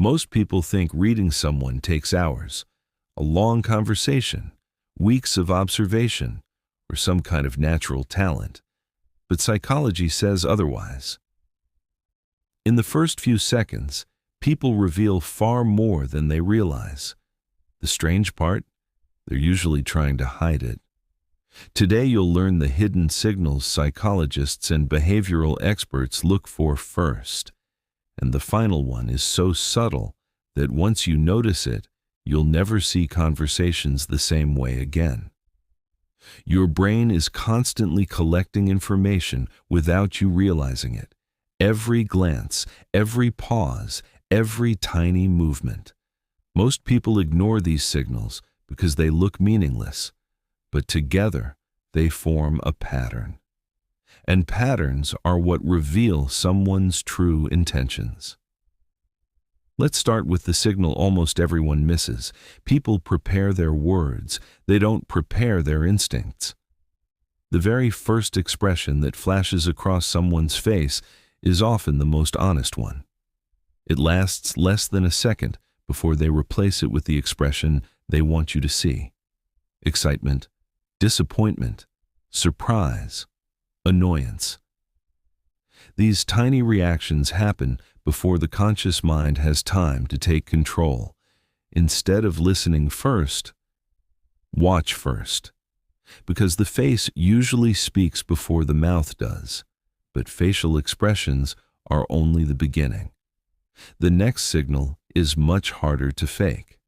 Most people think reading someone takes hours, a long conversation, weeks of observation, or some kind of natural talent. But psychology says otherwise. In the first few seconds, people reveal far more than they realize. The strange part? They're usually trying to hide it. Today you'll learn the hidden signals psychologists and behavioral experts look for first. And the final one is so subtle that once you notice it, you'll never see conversations the same way again. Your brain is constantly collecting information without you realizing it. Every glance, every pause, every tiny movement. Most people ignore these signals because they look meaningless, but together they form a pattern. And patterns are what reveal someone's true intentions. Let's start with the signal almost everyone misses. People prepare their words. They don't prepare their instincts. The very first expression that flashes across someone's face is often the most honest one. It lasts less than a second before they replace it with the expression they want you to see. Excitement, disappointment, surprise, annoyance. These tiny reactions happen before the conscious mind has time to take control. Instead of listening first, watch first. Because the face usually speaks before the mouth does, but facial expressions are only the beginning. The next signal is much harder to fake.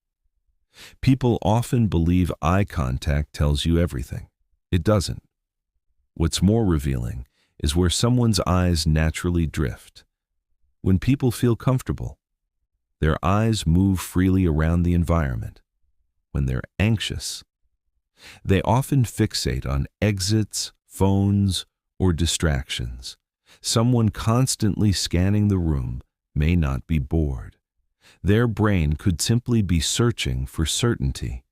People often believe eye contact tells you everything. It doesn't. What's more revealing is where someone's eyes naturally drift. When people feel comfortable, their eyes move freely around the environment. When they're anxious, they often fixate on exits, phones, or distractions. Someone constantly scanning the room may not be bored. Their brain could simply be searching for certainty.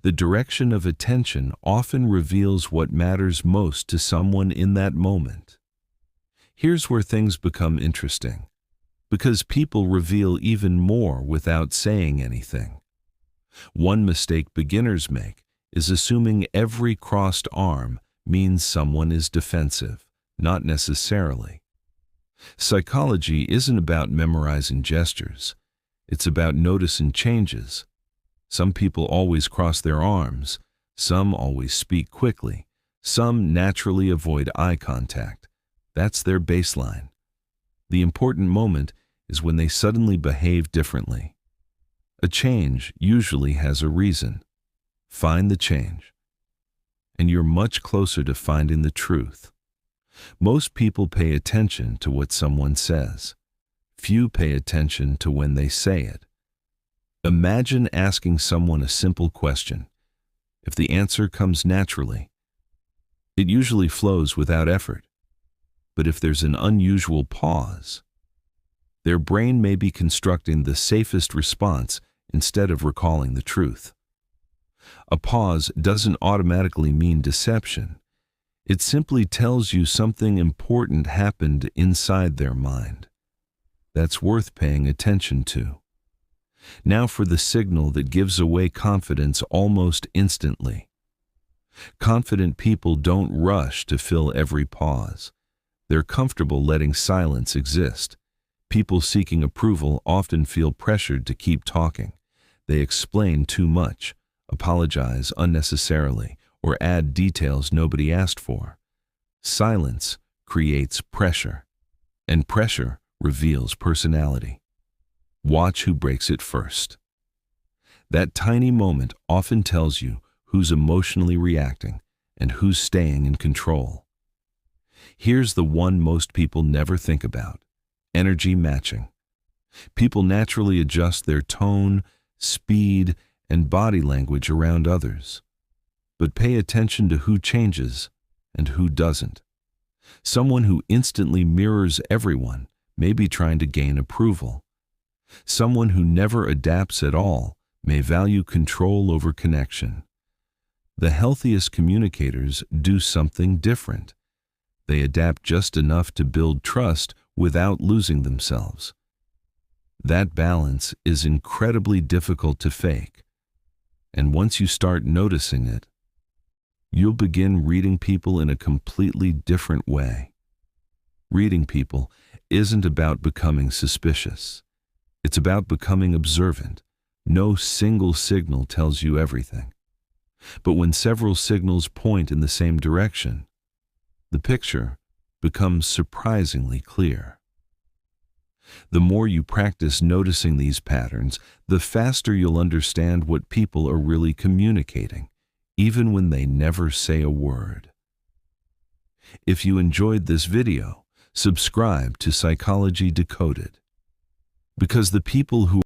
The direction of attention often reveals what matters most to someone in that moment. Here's where things become interesting, because people reveal even more without saying anything. One mistake beginners make is assuming every crossed arm means someone is defensive, not necessarily. Psychology isn't about memorizing gestures. It's about noticing changes. Some people always cross their arms, some always speak quickly, some naturally avoid eye contact. That's their baseline. The important moment is when they suddenly behave differently. A change usually has a reason. Find the change, and you're much closer to finding the truth. Most people pay attention to what someone says. Few pay attention to when they say it. Imagine asking someone a simple question. If the answer comes naturally, it usually flows without effort. But if there's an unusual pause, their brain may be constructing the safest response instead of recalling the truth. A pause doesn't automatically mean deception. It simply tells you something important happened inside their mind. That's worth paying attention to. Now for the signal that gives away confidence almost instantly. Confident people don't rush to fill every pause. They're comfortable letting silence exist. People seeking approval often feel pressured to keep talking. They explain too much, apologize unnecessarily, or add details nobody asked for. Silence creates pressure, and pressure reveals personality. Watch who breaks it first. That tiny moment often tells you who's emotionally reacting and who's staying in control. Here's the one most people never think about: energy matching. People naturally adjust their tone, speed, and body language around others. But pay attention to who changes and who doesn't. Someone who instantly mirrors everyone may be trying to gain approval. Someone who never adapts at all may value control over connection. The healthiest communicators do something different. They adapt just enough to build trust without losing themselves. That balance is incredibly difficult to fake, and once you start noticing it, you'll begin reading people in a completely different way. Reading people isn't about becoming suspicious. It's about becoming observant. No single signal tells you everything. But when several signals point in the same direction, the picture becomes surprisingly clear. The more you practice noticing these patterns, the faster you'll understand what people are really communicating, even when they never say a word. If you enjoyed this video, subscribe to Psychology Decoded, because the people who